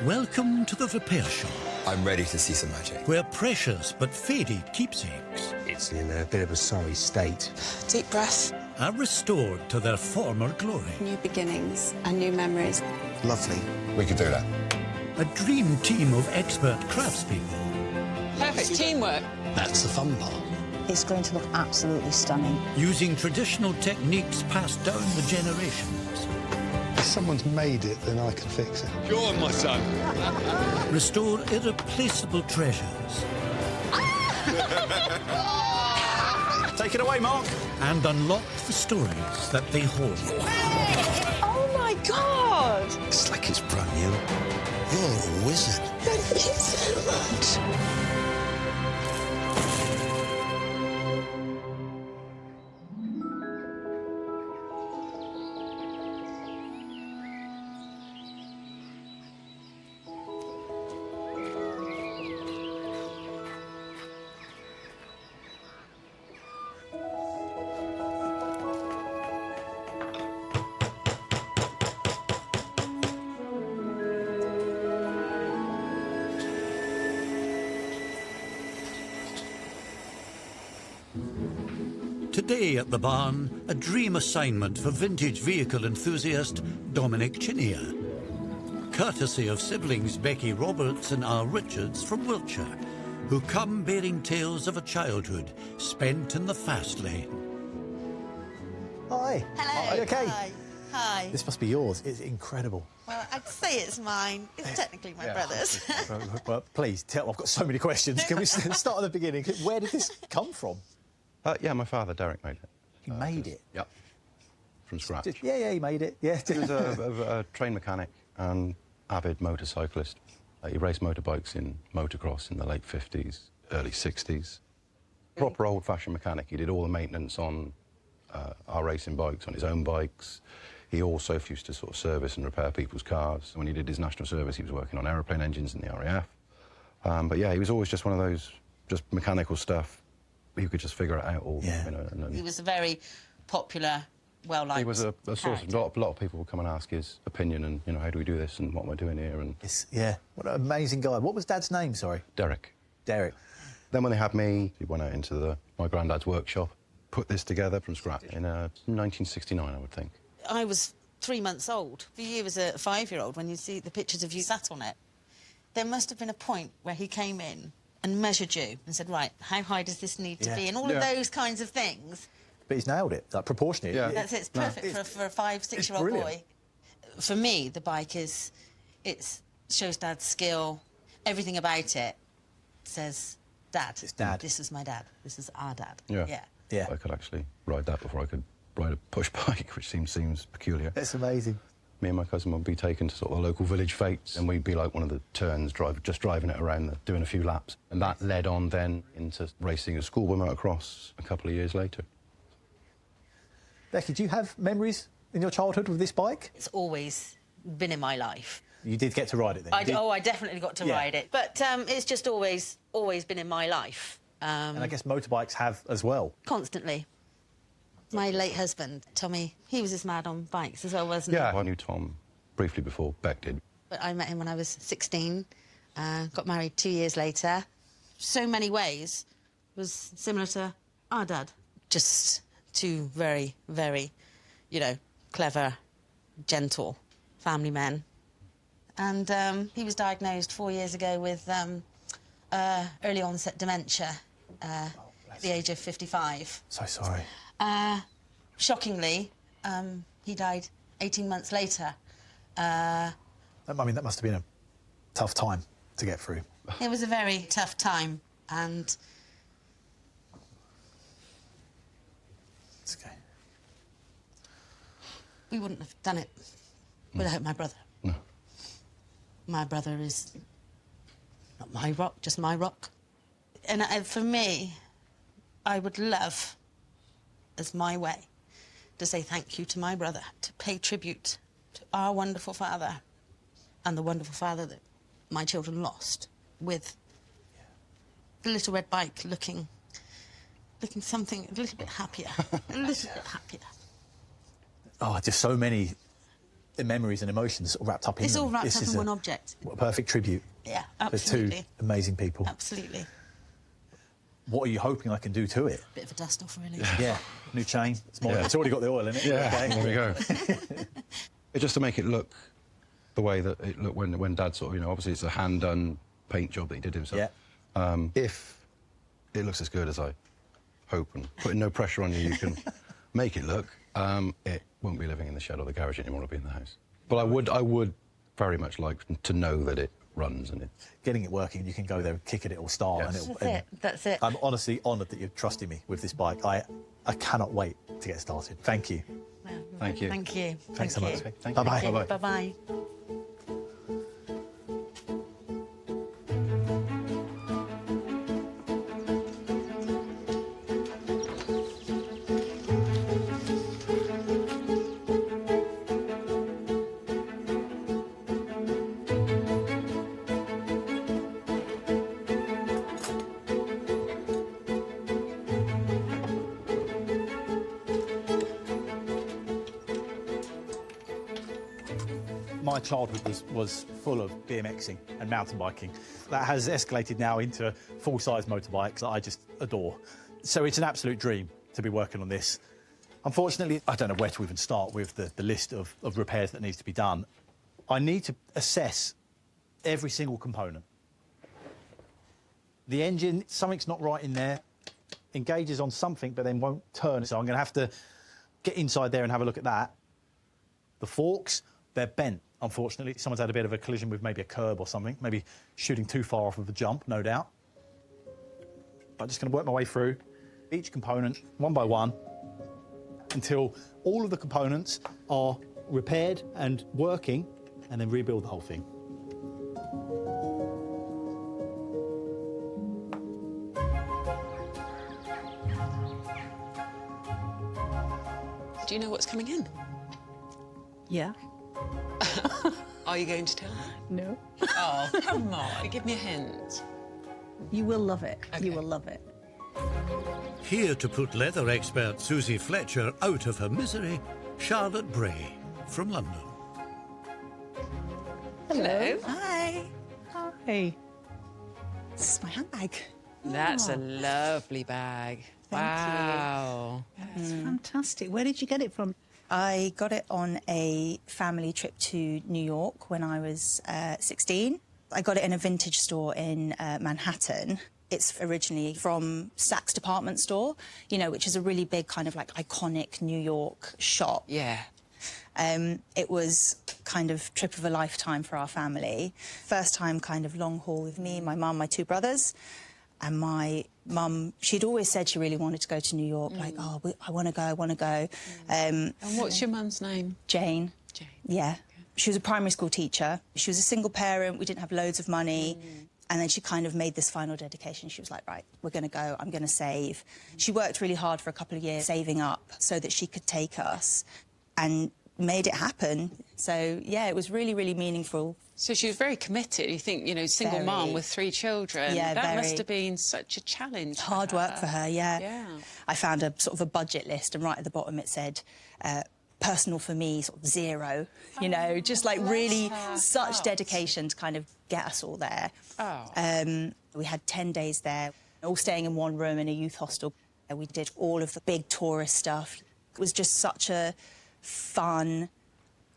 Welcome to the repair shop, I'm ready to see some magic. where precious but faded keepsakes It's in a bit of a sorry state. Deep breath. are restored to their former glory. New beginnings and new memories. Lovely. We could do that. A dream team of expert craftspeople Perfect teamwork. That's the fun part. It's going to look absolutely stunning. using traditional techniques passed down the generations. If someone's made it, then I can fix it. Go on, my son. Restore irreplaceable treasures Take it away, Mark. and unlock the stories that they hold. Oh my God! It's like it's brand new. You're a wizard. Thank you so much. Today at the barn, a dream assignment for vintage vehicle enthusiast Dominic Chinea. Courtesy of siblings Becky Roberts and Al Richards from Wiltshire, who come bearing tales of a childhood spent in the fast lane. Hi. Hello. Are you okay? Hi. Hi. This must be yours. It's incredible. Well, I'd say it's mine. It's technically my brother's. Well, please tell. I've got so many questions. Can we start at the beginning? Where did this come from? Yeah, my father, Derek, made it. He made it. Yep. From scratch. Yeah, he made it. Yeah. He was a trained mechanic and avid motorcyclist. He raced motorbikes in motocross in the late 50s, early 60s. Proper old-fashioned mechanic. He did all the maintenance on our racing bikes, on his own bikes. He also used to sort of service and repair people's cars. When he did his national service, he was working on aeroplane engines in the RAF. But yeah, he was always just one of those, just mechanical stuff. He could just figure it out all. Yeah. You know, and He was a very popular, well-liked he was a source. character. A lot of people would come and ask his opinion and, you know, how do we do this and what am I doing here? And Yeah. What an amazing guy. What was Dad's name? Sorry. Derek. Derek. Then when they had me, he went out into my granddad's workshop, put this together from scratch in 1969, I would think. I was 3 months old. For you as a 5-year-old, when you see the pictures of you sat on it, there must have been a point where he came in and measured you and said, right, how high does this need to be? And all of those kinds of things. But he's nailed it. Like, proportionate. Yeah. That's it. It's perfect for a 5, 6-year-old boy. For me, the bike shows Dad's skill. Everything about it says, Dad. It's Dad. This is my dad. This is our dad. Yeah. Yeah. I could actually ride that before I could ride a push bike, which seems peculiar. That's amazing. Me and my cousin would be taken to sort of the local village fetes, and we'd be like one of the turns, just driving it around, doing a few laps. And that led on then into racing a schoolboy motocross a couple of years later. Becky, do you have memories in your childhood with this bike? It's always been in my life. You did get to ride it then? I definitely got to ride it. But it's just always been in my life. And I guess motorbikes have as well. Constantly. My late husband, Tommy, he was as mad on bikes as well, wasn't he? Yeah, I knew Tom briefly before Beck did. But I met him when I was 16, got married 2 years later. So many ways was similar to our dad. Just two very, very, clever, gentle family men. And he was diagnosed 4 years ago with early onset dementia at the age of 55. So sorry. Shockingly, he died 18 months later. I mean, that must have been a tough time to get through. It was a very tough time, and... It's okay. We wouldn't have done it without my brother. No. My brother is not my rock, just my rock. And for me, I would love, as my way, to say thank you to my brother, to pay tribute to our wonderful father and the wonderful father that my children lost, with the little red bike looking something a little bit happier, a little bit happier. Oh, just so many the memories and emotions sort of wrapped up in It's them. all wrapped This up is in one object. a perfect tribute Yeah, for absolutely. two amazing people. Absolutely. What are you hoping I can do to it? Bit of a dust-off, really. Yeah, new chain. It's already got the oil in it. Yeah, Okay. there we go. It's just to make it look the way that it looked when Dad sort of, you know, obviously it's a hand-done paint job that he did himself. Yeah. If it looks as good as I hope, and putting no pressure on you, you can make it look, it won't be living in the shed or the garage anymore, it'll be in the house. But I would very much like to know that it runs and it's... Getting it working, you can go there and kick it, it'll start. Yes. And That's it. I'm honestly honoured that you're trusting me with this bike. I cannot wait to get started. Thank you. Thank you. Thank you. Thanks so much. Thank you. Bye-bye. Bye-bye. Bye-bye. My childhood was full of BMXing and mountain biking. That has escalated now into full-size motorbikes that I just adore. So it's an absolute dream to be working on this. Unfortunately, I don't know where to even start with the list of repairs that needs to be done. I need to assess every single component. The engine, something's not right in there, engages on something but then won't turn, so I'm going to have to get inside there and have a look at that. The forks, they're bent, unfortunately. Someone's had a bit of a collision with maybe a curb or something, maybe shooting too far off of the jump, no doubt. But I'm just going to work my way through each component, one by one, until all of the components are repaired and working, and then rebuild the whole thing. Do you know what's coming in? Yeah. Are you going to tell me? No. Oh, come on. Give me a hint. You will love it. Okay. You will love it. Here to put leather expert Suzie Fletcher out of her misery, Charlotte Bray from London. Hello. Hi. Hi. This is my handbag. That's a lovely bag. Thank wow. It's fantastic. Where did you get it from? I got it on a family trip to New York when I was 16. I got it in a vintage store in Manhattan. It's originally from Saks department store, you know, which is a really big kind of like iconic New York shop. Yeah. It was kind of trip of a lifetime for our family. First time kind of long haul with me, my mum, my two brothers. And my mum, she'd always said she really wanted to go to New York, like, oh, I want to go, I want to go. And what's your mum's name? Jane. Jane. Yeah. She was a primary school teacher. She was a single parent. We didn't have loads of money. And then she kind of made this final dedication. She was like, right, we're going to go. I'm going to save. She worked really hard for a couple of years saving up so that she could take us and made it happen. So, yeah, it was really, really meaningful. So she was very committed. You think, you know, single Very. mum with 3 children. Yeah, that must very. have been such a challenge. Hard work for her, yeah. Yeah. I found a sort of a budget list, and right at the bottom it said, personal for me, sort of 0. You know, just like really such dedication to kind of get us all there. Oh. We had 10 days there, all staying in one room in a youth hostel. We did all of the big tourist stuff. It was just such a fun,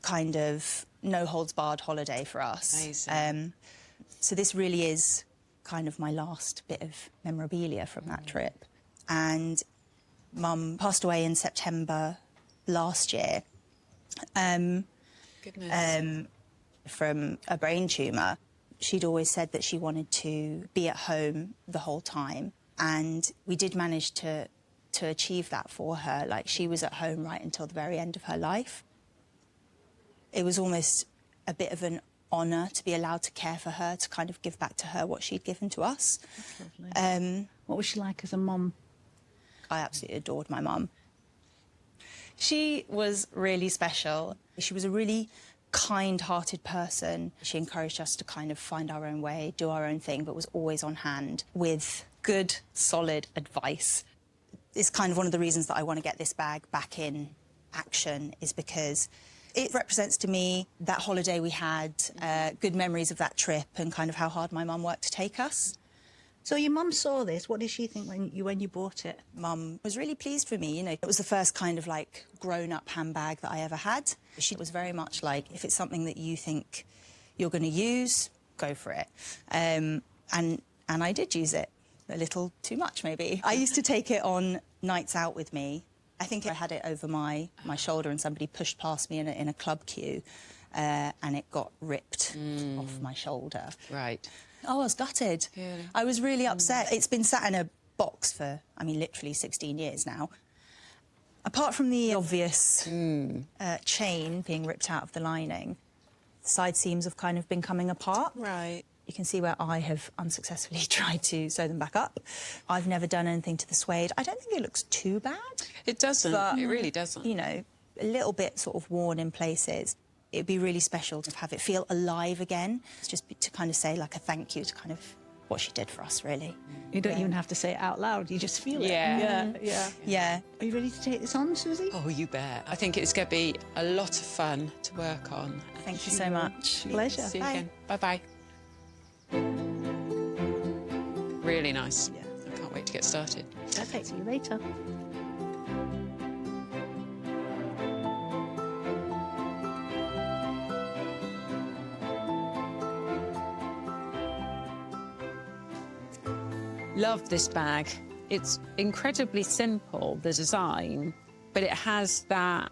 kind of no-holds-barred holiday for us. Amazing. So this really is kind of my last bit of memorabilia from that trip. And Mum passed away in September last year. Goodness. From a brain tumour. She'd always said that she wanted to be at home the whole time, and we did manage to achieve that for her. Like, she was at home right until the very end of her life. It was almost a bit of an honour to be allowed to care for her, to kind of give back to her what she'd given to us. That's lovely. What was she like as a mum? I absolutely adored my mum. She was really special. She was a really kind-hearted person. She encouraged us to kind of find our own way, do our own thing, but was always on hand with good, solid advice. It's kind of one of the reasons that I want to get this bag back in action, is because It represents to me that holiday we had, good memories of that trip and kind of how hard my mum worked to take us. So your mum saw this. What did she think when you bought it? Mum was really pleased for me, you know. It was the first kind of, like, grown-up handbag that I ever had. She was very much like, if it's something that you think you're going to use, go for it. And I did use it. A little too much, maybe. I used to take it on nights out with me. I think I had it over my shoulder and somebody pushed past me in a club queue and it got ripped off my shoulder. Right. Oh, I was gutted. Yeah. I was really upset. It's been sat in a box for, I mean, literally 16 years now. Apart from the obvious chain being ripped out of the lining, the side seams have kind of been coming apart. Right. You can see where I have unsuccessfully tried to sew them back up. I've never done anything to the suede. I don't think it looks too bad. It doesn't. But, it really doesn't. You know, a little bit sort of worn in places. It'd be really special to have it feel alive again. It's just to kind of say, like, a thank you to kind of what she did for us, really. You don't even have to say it out loud. You just feel it. Yeah. Are you ready to take this on, Suzie? Oh, you bet. I think it's going to be a lot of fun to work on. Thank you so much. Pleasure. See you Bye. again. Bye-bye. Really nice. Yeah. I can't wait to get started. Perfect. See you later. Love this bag. It's incredibly simple, the design, but it has that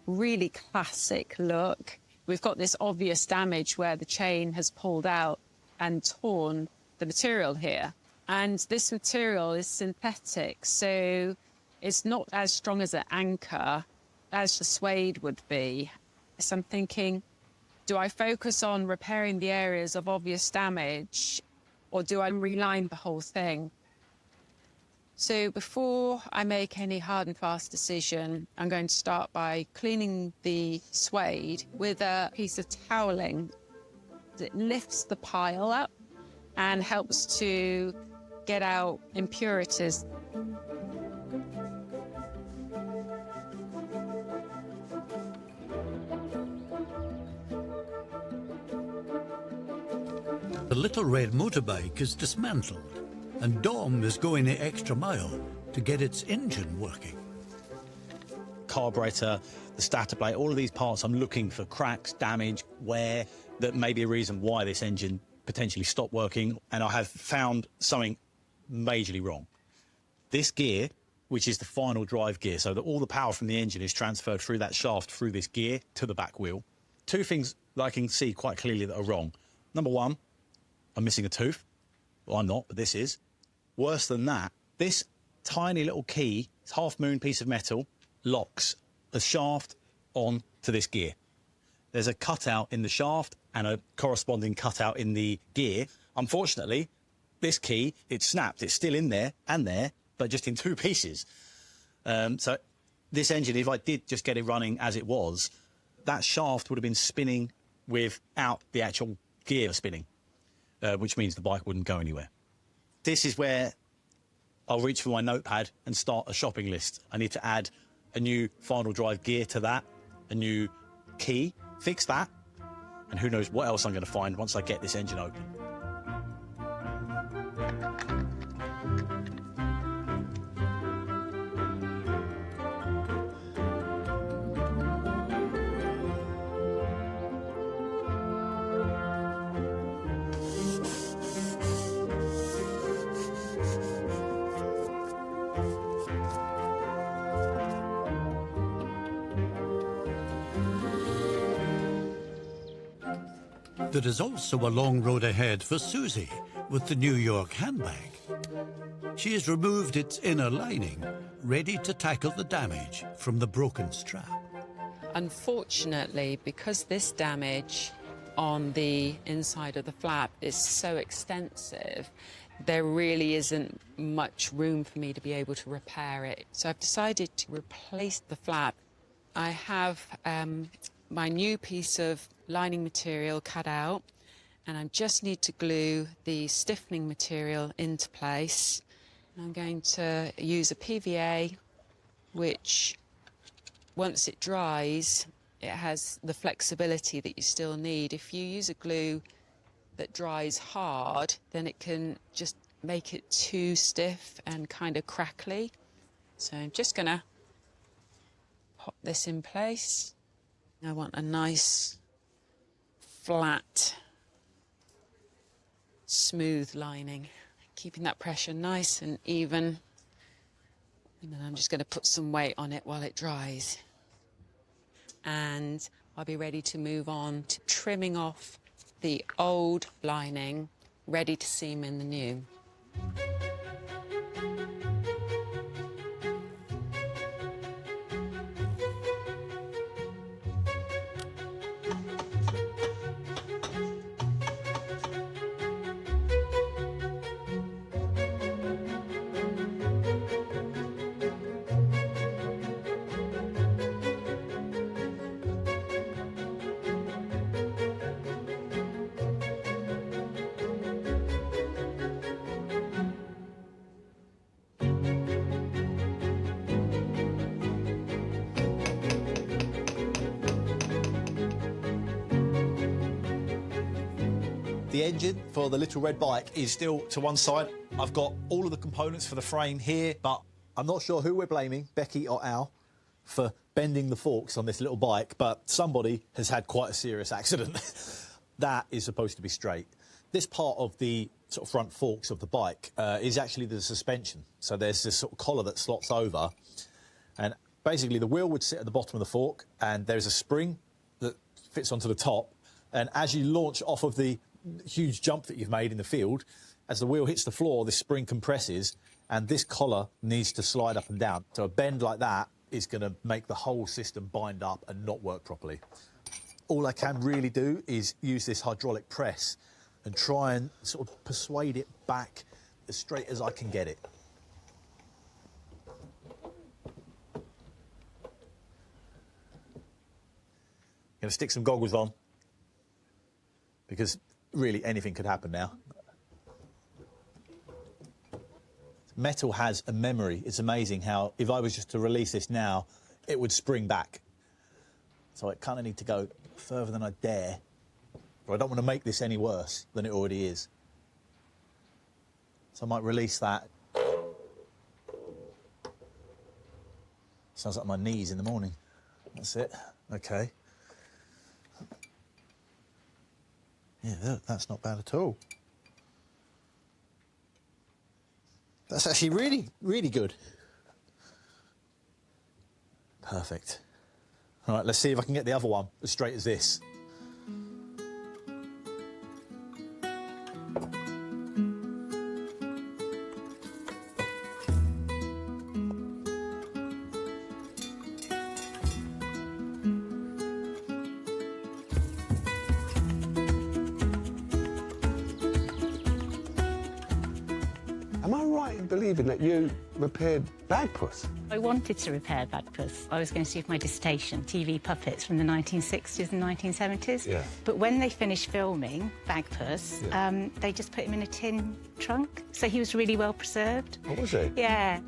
really classic look. We've got this obvious damage where the chain has pulled out and torn the material here. And this material is synthetic, so it's not as strong as an anchor as the suede would be. So I'm thinking, do I focus on repairing the areas of obvious damage, or do I reline the whole thing? So before I make any hard and fast decision, I'm going to start by cleaning the suede with a piece of toweling. It lifts the pile up and helps to get out impurities. The little red motorbike is dismantled, and Dom is going the extra mile to get its engine working. Carburetor, the starter plate, all of these parts, I'm looking for cracks, damage, wear, that may be a reason why this engine potentially stopped working, and I have found something majorly wrong. This gear, which is the final drive gear, so that all the power from the engine is transferred through that shaft, through this gear, to the back wheel. Two things that I can see quite clearly that are wrong. Number one, I'm missing a tooth. Well, I'm not, but this is. Worse than that, this tiny little key, this half-moon piece of metal, locks the shaft on to this gear. There's a cutout in the shaft and a corresponding cutout in the gear. Unfortunately, this key, it's snapped. It's still in there and there, but just in two pieces. So this engine, if I did just get it running as it was, that shaft would have been spinning without the actual gear spinning, which means the bike wouldn't go anywhere. This is where I'll reach for my notepad and start a shopping list. I need to add a new final drive gear to that, a new key, fix that, and who knows what else I'm going to find once I get this engine open. There is also a long road ahead for Suzie with the New York handbag. She has removed its inner lining, ready to tackle the damage from the broken strap. Unfortunately, because this damage on the inside of the flap is so extensive, there really isn't much room for me to be able to repair it. So I've decided to replace the flap. I have my new piece of lining material cut out, and I just need to glue the stiffening material into place. I'm going to use a PVA, which, once it dries, it has the flexibility that you still need. If you use a glue that dries hard, then it can just make it too stiff and kind of crackly. So I'm just going to pop this in place. I want a nice, flat, smooth lining, keeping that pressure nice and even. And then I'm just going to put some weight on it while it dries. And I'll be ready to move on to trimming off the old lining, ready to seam in the new. The engine for the little red bike is still to one side. I've got all of the components for the frame here, but I'm not sure who we're blaming, Becky or Al, for bending the forks on this little bike, but somebody has had quite a serious accident. That is supposed to be straight. This part of the sort of front forks of the bike is actually the suspension. So there's this sort of collar that slots over, and basically the wheel would sit at the bottom of the fork, and there's a spring that fits onto the top, and as you launch off of the huge jump that you've made in the field, as the wheel hits the floor, this spring compresses, and this collar needs to slide up and down. So a bend like that is going to make the whole system bind up and not work properly. All I can really do is use this hydraulic press and try and sort of persuade it back as straight as I can get it. Going to stick some goggles on, because really anything could happen now. Metal has a memory. It's amazing how, if I was just to release this now, it would spring back. So I kind of need to go further than I dare. But I don't want to make this any worse than it already is. So I might release that. Sounds like my knees in the morning. That's it. Okay. Yeah, that's not bad at all. That's actually really, really good. Perfect. All right, let's see if I can get the other one as straight as this. Am I right in believing that you repaired Bagpuss? I wanted to repair Bagpuss. I was going to see my dissertation, TV puppets from the 1960s and 1970s. Yeah. But when they finished filming Bagpuss, they just put him in a tin trunk. So he was really well preserved. Oh, was he? Yeah.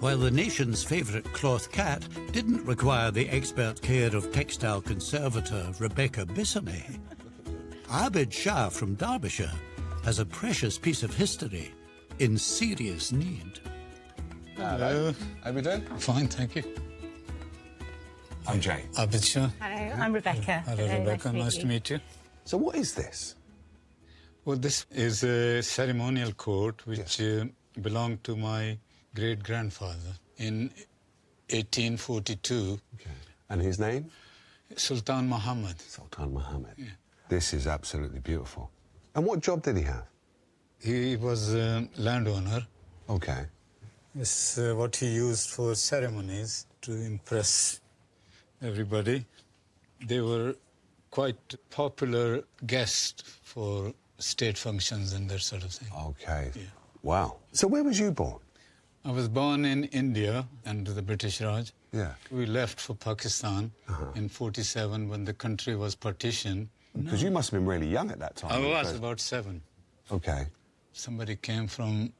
While the nation's favourite cloth cat didn't require the expert care of textile conservator Rebecca Bissamy, Abid Shah from Derbyshire has a precious piece of history in serious need. Hello. How are we doing? Fine, thank you. I'm Jay. Abid Shah. Hello, I'm Rebecca. Hello, Rebecca. Nice to meet you. So what is this? Well, this is a ceremonial coat which belonged to my great-grandfather in 1842. Okay. And his name? Sultan Muhammad. Sultan Muhammad. Yeah. This is absolutely beautiful. And what job did he have? He was a landowner. Okay. It's what he used for ceremonies to impress everybody. They were quite popular guests for state functions and that sort of thing. Okay. Yeah. Wow. So where was you born? I was born in India under the British Raj. Yeah. We left for Pakistan in 47 when the country was partitioned. Because you must have been really young at that time. I was about 7. Okay. Somebody came from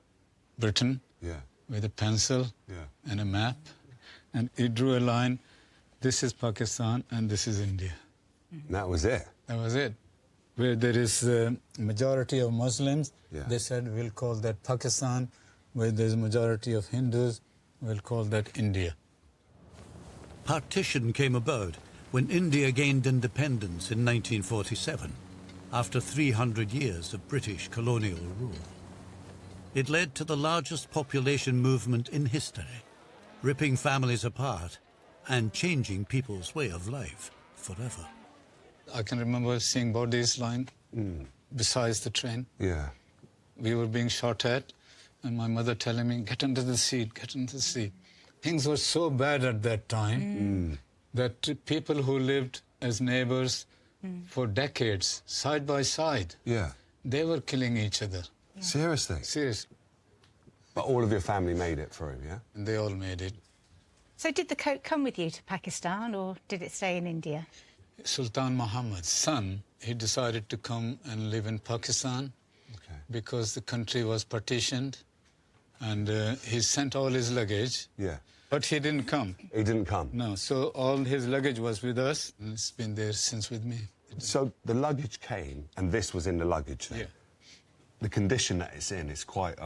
Britain with a pencil and a map, and he drew a line. This is Pakistan and this is India. That was it? That was it. Where there is a majority of Muslims, Yeah. they said we'll call that Pakistan. Where there's a majority of Hindus, we'll call that India. Partition came about when India gained independence in 1947, after 300 years of British colonial rule. It led to the largest population movement in history, ripping families apart and changing people's way of life forever. I can remember seeing bodies lying besides the train. Yeah. We were being shot at, and my mother telling me, get under the seat, get under the seat. Things were so bad at that time that people who lived as neighbors for decades, side by side, they were killing each other. Seriously? Seriously. But all of your family made it through, yeah? And they all made it. So did the coat come with you to Pakistan, or did it stay in India? Sultan Muhammad's son, he decided to come and live in Pakistan because the country was partitioned, and he sent all his luggage. Yeah. But he didn't come. He didn't come? No, so all his luggage was with us, and it's been there since with me. So the luggage came, and this was in the luggage then? Yeah. The condition that it's in is quite,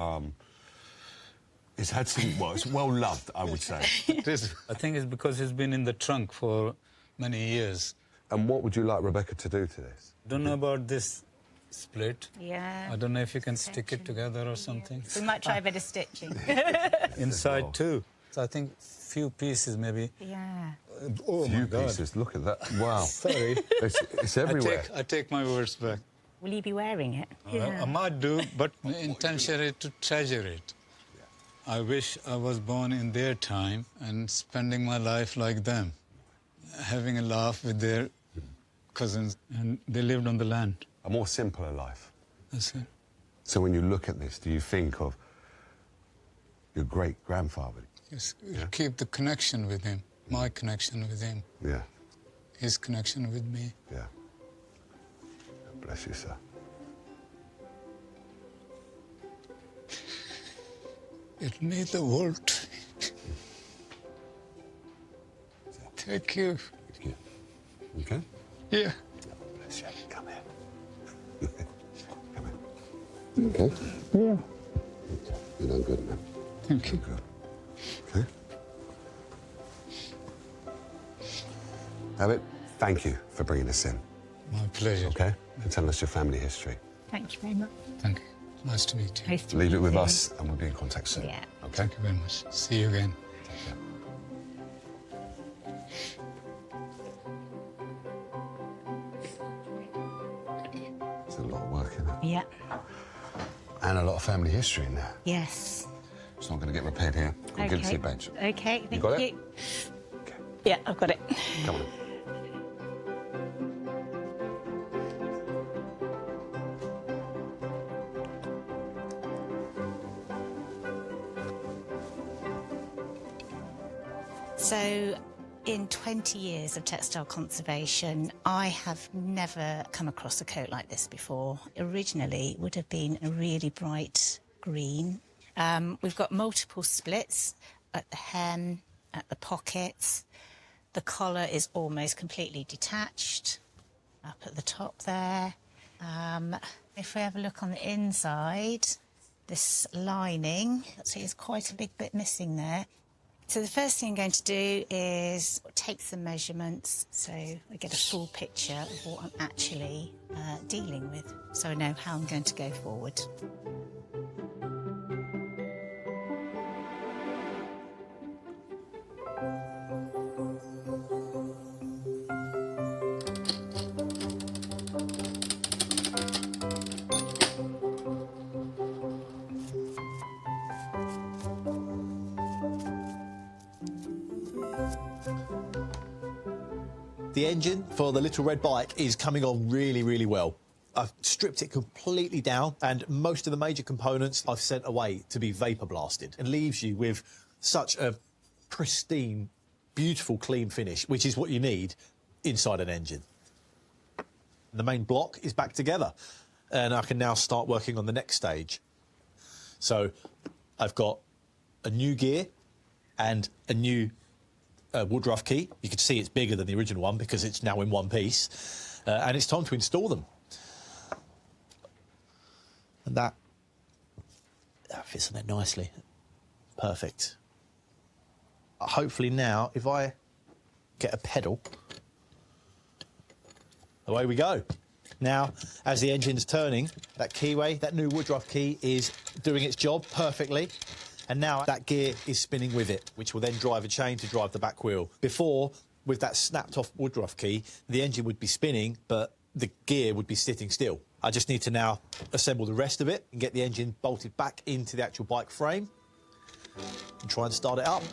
it's had some, well, it's well loved, I would say. It is. I think it's because it's been in the trunk for many years. And what would you like Rebecca to do to this? Don't know about this split. Yeah. I don't know if you can stick it together or something. We might try a bit of stitching. Inside too. So I think few pieces maybe. Yeah. Oh few my God. pieces, look at that. Wow. Sorry. It's everywhere. I take my words back. Will you be wearing it? I might do, but intentionally to treasure it. I wish I was born in their time and spending my life like them, having a laugh with their cousins, and they lived on the land. A more simpler life. That's it. So when you look at this, do you think of your great-grandfather? Yes, keep the connection with him, my connection with him. Yeah. His connection with me. Yeah. Bless you, sir. It made the world to me. Thank you. Thank you. Okay? Yeah. Bless you. Come here. Come here. Okay? Yeah. You're done good, man. Thank you. Good. Okay? Avid, thank you for bringing us in. My pleasure. Okay? And telling us your family history. Thank you very much. Thank you. Nice to meet you. Nice to Leave meet it with you. us, and we'll be in contact soon. Yeah. Okay? Thank you very much. See you again. Take care. There's a lot of work in it. Yeah. And a lot of family history in there. Yes. It's not going to get repaired here. Go give it to your bench. Okay, thank got it? you. Yeah, I've got it. Come on. So, in 20 years of textile conservation, I have never come across a coat like this before. Originally, it would have been a really bright green. We've got multiple splits at the hem, at the pockets. The collar is almost completely detached up at the top there. If we have a look on the inside, this lining, see there's quite a big bit missing there. So the first thing I'm going to do is take some measurements so I get a full picture of what I'm actually dealing with, so I know how I'm going to go forward. The engine for the little red bike is coming on really, really well. I've stripped it completely down, and most of the major components I've sent away to be vapour blasted, and leaves you with such a pristine, beautiful, clean finish, which is what you need inside an engine. The main block is back together, and I can now start working on the next stage. So I've got a new gear and a new Woodruff key. You can see it's bigger than the original one because it's now in one piece. And it's time to install them. And that fits in there nicely. Perfect. Hopefully now, if I get a pedal, away we go. Now, as the engine's turning, that keyway, that new Woodruff key is doing its job perfectly. And now that gear is spinning with it, which will then drive a chain to drive the back wheel. Before, with that snapped-off Woodruff key, the engine would be spinning, but the gear would be sitting still. I just need to now assemble the rest of it and get the engine bolted back into the actual bike frame and try and start it up.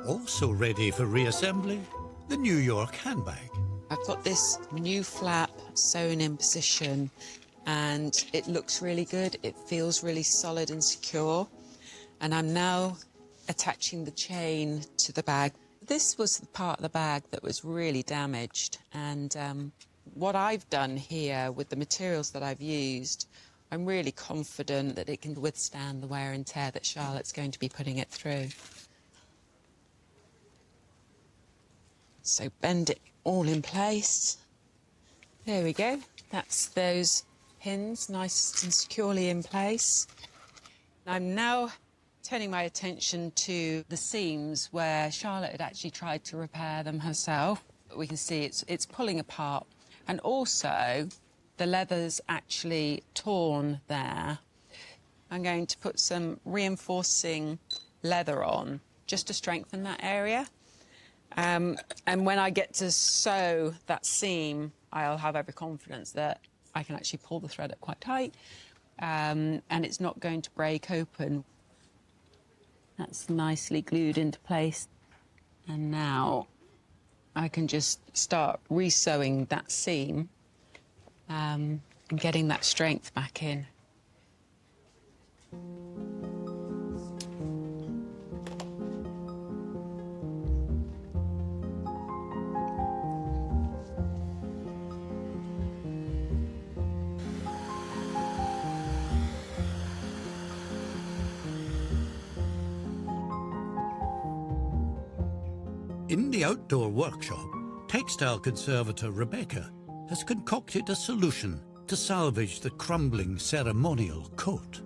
Also ready for reassembly, the New York handbag. I've got this new flap sewn in position and it looks really good. It feels really solid and secure. And I'm now attaching the chain to the bag. This was the part of the bag that was really damaged. And what I've done here with the materials that I've used, I'm really confident that it can withstand the wear and tear that Charlotte's going to be putting it through. So bend it all in place. There we go. That's those pins nice and securely in place. I'm now turning my attention to the seams where Charlotte had actually tried to repair them herself. We can see it's pulling apart. And also, the leather's actually torn there. I'm going to put some reinforcing leather on just to strengthen that area. And when I get to sew that seam, I'll have every confidence that I can actually pull the thread up quite tight and it's not going to break open. That's nicely glued into place. And now I can just start re-sewing that seam and getting that strength back in. In the outdoor workshop, textile conservator Rebecca has concocted a solution to salvage the crumbling ceremonial coat.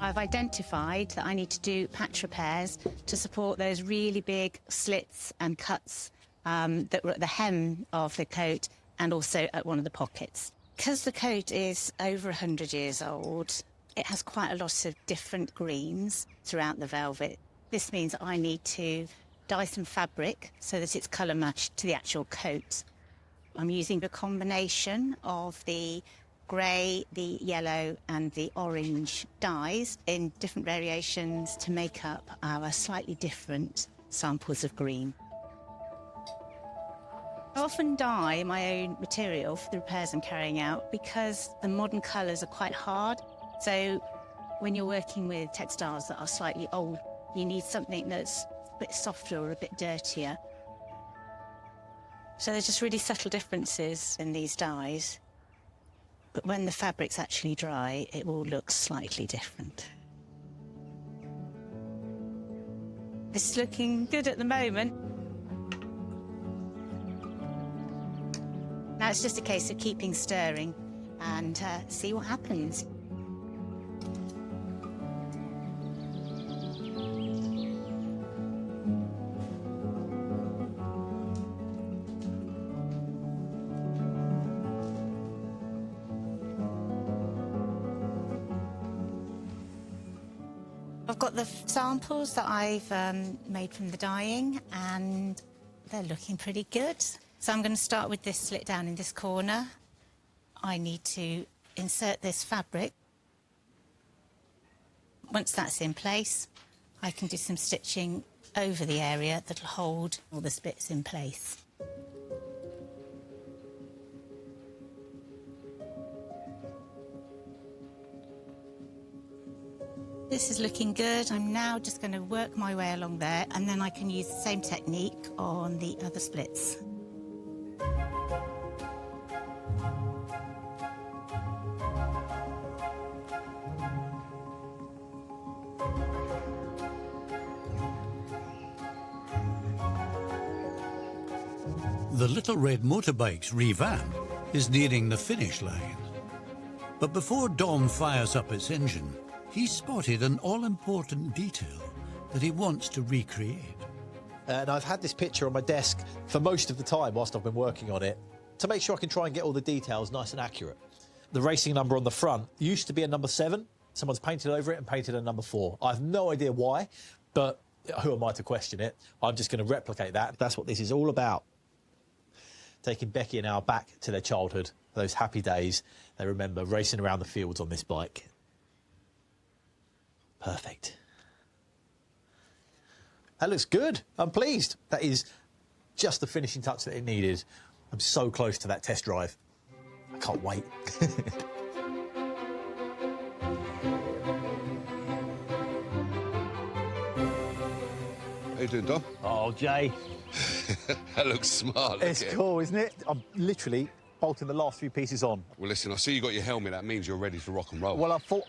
I've identified that I need to do patch repairs to support those really big slits and cuts that were at the hem of the coat and also at one of the pockets. Because the coat is over 100 years old, it has quite a lot of different greens throughout the velvet. This means I need to dye some fabric so that it's colour matched to the actual coat. I'm using a combination of the grey, the yellow and the orange dyes in different variations to make up our slightly different samples of green. I often dye my own material for the repairs I'm carrying out because the modern colours are quite hard. So when you're working with textiles that are slightly old, you need something that's a bit softer or a bit dirtier. So there's just really subtle differences in these dyes. But when the fabric's actually dry, it will look slightly different. It's looking good at the moment. Now it's just a case of keeping stirring and see what happens. I've got the samples that I've made from the dyeing and they're looking pretty good. So I'm going to start with this slit down in this corner. I need to insert this fabric. Once that's in place, I can do some stitching over the area that'll hold all the bits in place. this is looking good. I'm now just going to work my way along there, and then I can use the same technique on the other splits. The little red motorbike's revamp is nearing the finish line. But before Dom fires up its engine, he's spotted an all-important detail that he wants to recreate. And I've had this picture on my desk for most of the time whilst I've been working on it to make sure I can try and get all the details nice and accurate. The racing number on the front used to be a number 7. Someone's painted over it and painted a number 4. I have no idea why, but who am I to question it? I'm just going to replicate that. That's what this is all about. Taking Becky and Al back to their childhood, those happy days they remember racing around the fields on this bike. Perfect. That looks good. I'm pleased. That is just the finishing touch that it needed. I'm so close to that test drive. I can't wait. How you doing, Dom? Oh, Jay. That looks smart. It's cool, isn't it? I'm literally bolting the last few pieces on. Well, listen, I see you got your helmet. That means you're ready to rock and roll. Well, I thought...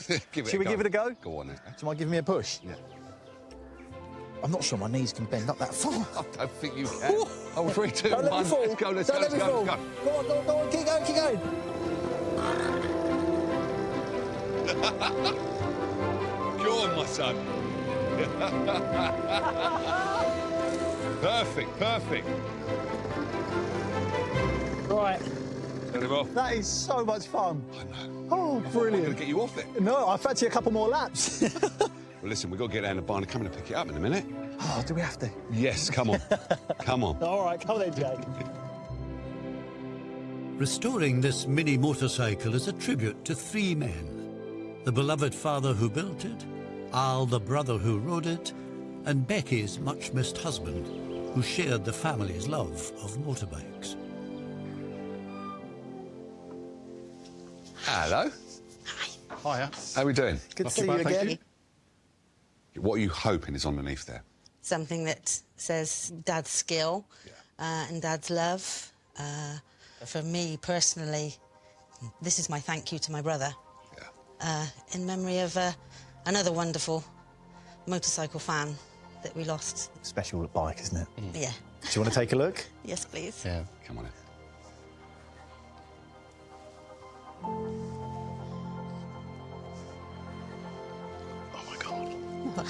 Should we give it a go? Go on, then. Do you mind giving me a push? Yeah. I'm not sure my knees can bend up that far. I don't think you can. Oh, 3, 2, 1. Let me fall. Let's go, let's Don't go, let me let's fall. go, let's go. Go on, go on, go on. Keep going, keep going. Go on, my son. Perfect, perfect. Right. Turn him off. That is so much fun. I know. Oh, brilliant. I'm going to get you off it. No, I fancy a couple more laps. Well, listen, we've got to get down the barn and come in and pick it up in a minute. Oh, do we have to? Yes, come on. Come on. All right, come on then, Jake. Restoring this mini motorcycle is a tribute to 3 men. The beloved father who built it, Al, the brother who rode it, and Becky's much-missed husband, who shared the family's love of motorbikes. Hello. Hiya. How are we doing? Good to see you again. What are you hoping is underneath there? Something that says Dad's skill and Dad's love. For me, personally, this is my thank you to my brother. In memory of another wonderful motorcycle fan that we lost. Special bike, isn't it? Yeah. Do you want to take a look? Yes, please. Yeah. Come on in. Oh, my God. Wow.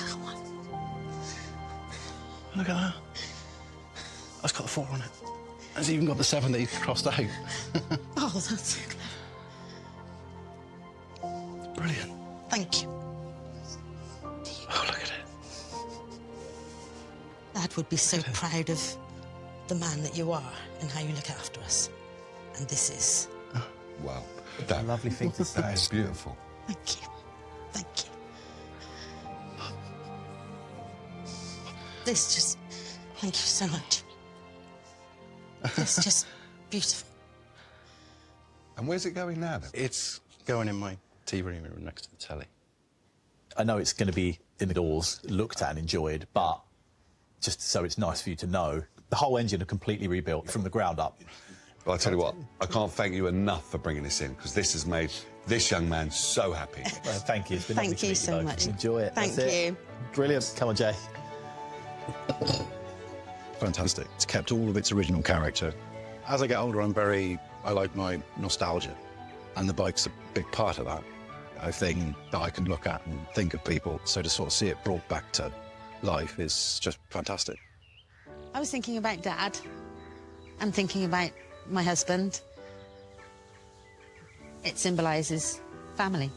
Look at that. That's got the 4 on it. It's even got the 7 that you crossed out. Oh, that's so clever. Brilliant. Thank you. Oh, look at it. Dad would be so proud of the man that you are and how you look after us. And this is... Wow. A lovely thing to say. That's beautiful. Thank you. Thank you. This just... Thank you so much. It's just beautiful. And where's it going now, then? It's going in my tea room next to the telly. I know it's going to be indoors, looked at and enjoyed, but just so it's nice for you to know, the whole engine are completely rebuilt from the ground up. Well, I tell you what, I can't thank you enough for bringing this in, because this has made this young man so happy. Well, thank you. It's been lovely Thank to you meet so both. much. Enjoy it. Thank That's it. you. Brilliant. Come on, Jay. Fantastic. It's kept all of its original character. As I get older, I like my nostalgia, and the bike's a big part of that. A thing that I can look at and think of people, so to sort of see it brought back to life is just fantastic. I was thinking about Dad and thinking about my husband. It symbolises family.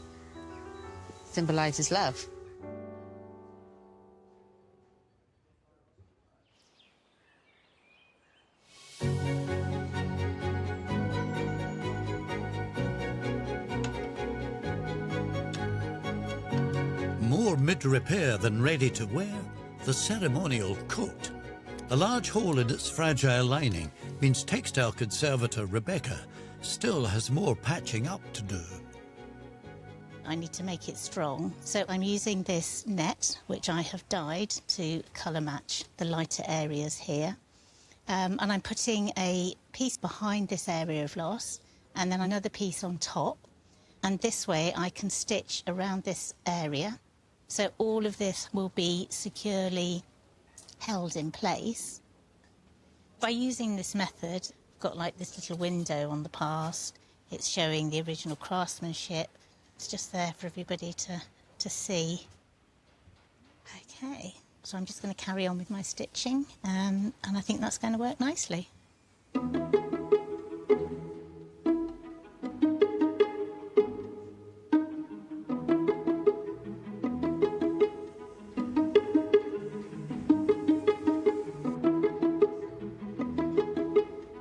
It symbolises love. More mid-repair than ready to wear, the ceremonial coat. A large hole in its fragile lining means textile conservator Rebecca still has more patching up to do. I need to make it strong. So I'm using this net, which I have dyed to colour match the lighter areas here. And I'm putting a piece behind this area of loss and then another piece on top. And this way I can stitch around this area. So all of this will be securely held in place. By using this method, I've got like this little window on the past. It's showing the original craftsmanship. It's just there for everybody to see. Okay, so I'm just going to carry on with my stitching, and I think that's going to work nicely.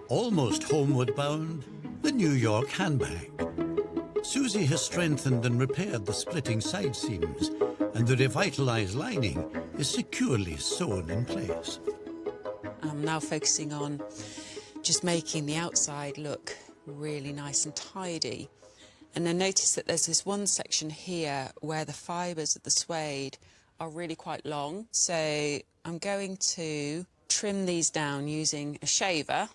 Almost homeward bound, the New York handbag. Suzie has strengthened and repaired the splitting side seams, and the revitalised lining is securely sewn in place. I'm now focusing on just making the outside look really nice and tidy. And I notice that there's this one section here where the fibres of the suede are really quite long. So I'm going to trim these down using a shaver.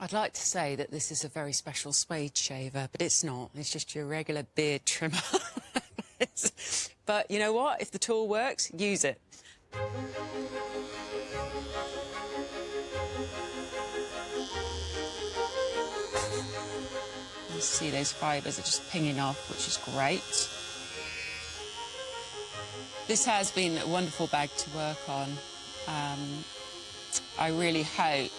I'd like to say that this is a very special suede shaver, but it's not. It's just your regular beard trimmer. But you know what? If the tool works, use it. You see those fibres are just pinging off, which is great. This has been a wonderful bag to work on. I really hope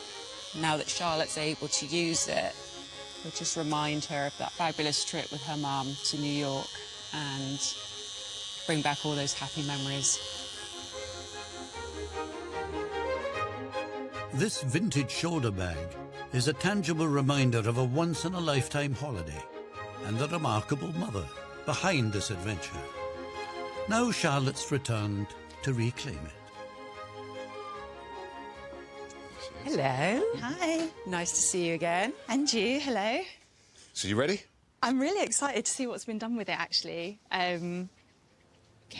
now that Charlotte's able to use it, we'll just remind her of that fabulous trip with her mum to New York and bring back all those happy memories. This vintage shoulder bag is a tangible reminder of a once-in-a-lifetime holiday and the remarkable mother behind this adventure. Now Charlotte's returned to reclaim it. Hello. Hi. Nice to see you again. And you, hello. So you ready? I'm really excited to see what's been done with it, actually. You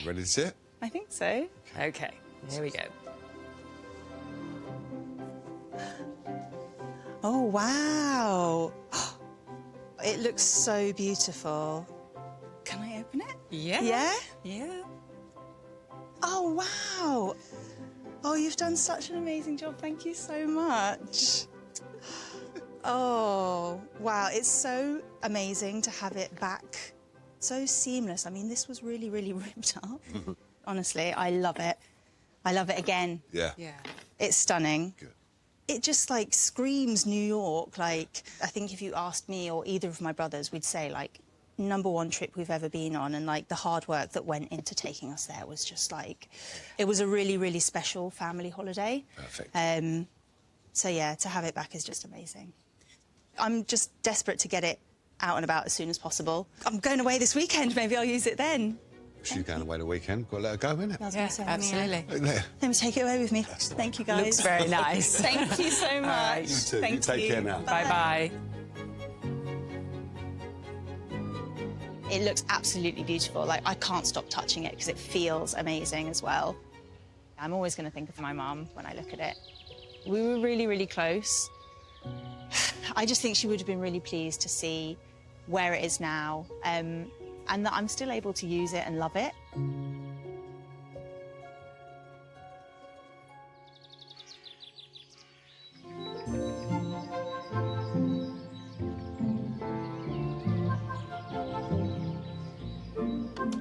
ready to see it? I think so. Okay, here we go. Oh, wow. It looks so beautiful. Can I open it? Yeah. Yeah? Yeah. Oh, wow. Oh, you've done such an amazing job. Thank you so much. Oh, wow. It's so amazing to have it back. So seamless. I mean, this was really, really ripped up. Honestly, I love it. I love it again. Yeah. Yeah. It's stunning. Good. It just, like, screams New York. Like, I think if you asked me or either of my brothers, we'd say, like, #1 trip we've ever been on, and, like, the hard work that went into taking us there was just, like... It was a really, really special family holiday. Perfect. So, yeah, to have it back is just amazing. I'm just desperate to get it out and about as soon as possible. I'm going away this weekend. Maybe I'll use it then. She's going away the weekend. Got to let her go, innit? Yeah, absolutely. Let me take it away with me. Thank you, guys. Looks very nice. Thank you so much. right. You too. Thank You take care now. Bye-bye. It looks absolutely beautiful. Like, I can't stop touching it because it feels amazing as well. I'm always going to think of my mum when I look at it. We were really, really close. I just think she would have been really pleased to see where it is now, and that I'm still able to use it and love it.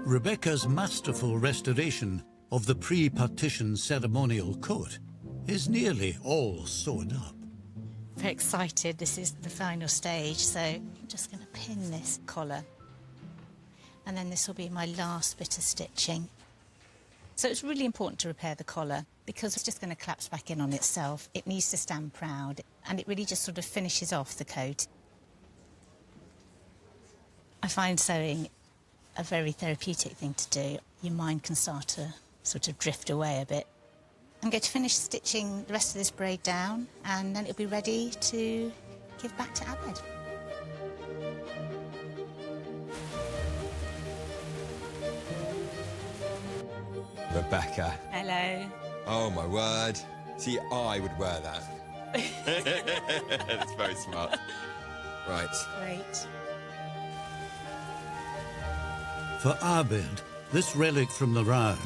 Rebecca's masterful restoration of the pre-partition ceremonial coat is nearly all sewn up. Very excited. This is the final stage, so I'm just going to pin this collar. And then this will be my last bit of stitching. So it's really important to repair the collar because it's just going to collapse back in on itself. It needs to stand proud, and it really just sort of finishes off the coat. I find sewing a very therapeutic thing to do. Your mind can start to sort of drift away a bit. I'm going to finish stitching the rest of this braid down, and then it'll be ready to give back to Avid. Rebecca. Hello. Oh, my word. See, I would wear that. That's very smart. Right. Great. For Avid, this relic from the Raj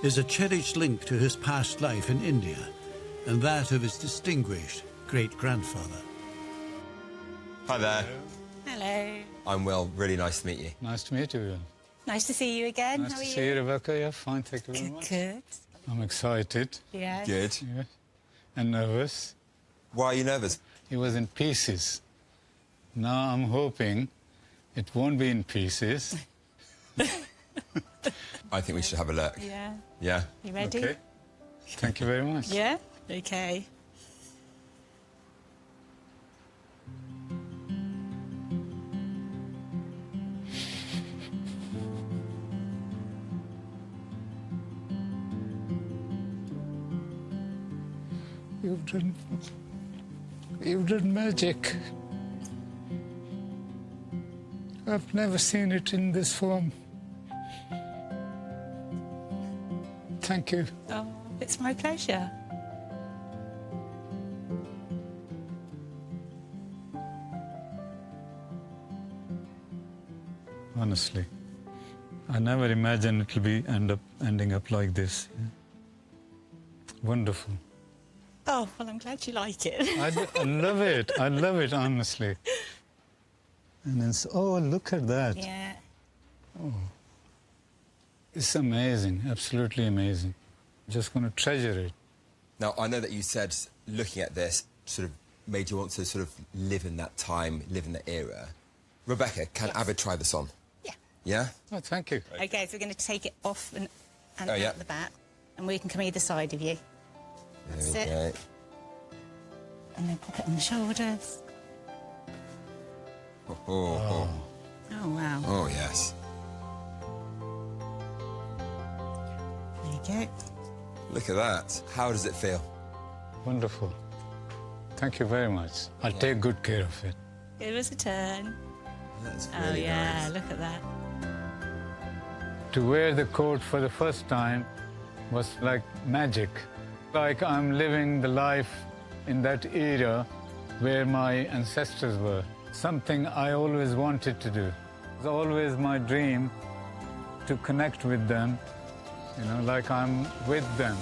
is a cherished link to his past life in India and that of his distinguished great-grandfather. Hi there. Hello. I'm Will. Really nice to meet you. Nice to meet you, Will. Nice to see you again. Nice How are to you? see you, Rebecca. Yeah, fine, thank you very much. Good. I'm excited. Yes. Good. Yeah. And nervous. Why are you nervous? He was in pieces. Now I'm hoping it won't be in pieces. I think we should have a look. Yeah. Yeah? You ready? Okay. Thank you very much. Yeah? Okay. You've done magic. I've never seen it in this form. Thank you. Oh, it's my pleasure. Honestly, I never imagined it'll be ending up like this. Wonderful. Oh, well, I'm glad you like it. I love it. I love it, honestly. And it's, oh, look at that. Yeah. Oh. It's amazing, absolutely amazing. Just going to treasure it. Now, I know that you said looking at this sort of made you want to sort of live in that time, live in that era. Rebecca, can Avid try this on? Yeah. Yeah? Oh, thank you. Okay, so we're going to take it off and Oh, out yeah. the back, and we can come either side of you. That's There we it. go. And then pop it on the shoulders. Oh, oh, Oh, wow. oh, yes. There you go. Look at that. How does it feel? Wonderful. Thank you very much. I'll take good care of it. Give us a turn. That's Oh, really yeah, nice. look at that. To wear the coat for the first time was like magic. Like I'm living the life in that era where my ancestors were. Something I always wanted to do. It was always my dream to connect with them, you know, like I'm with them.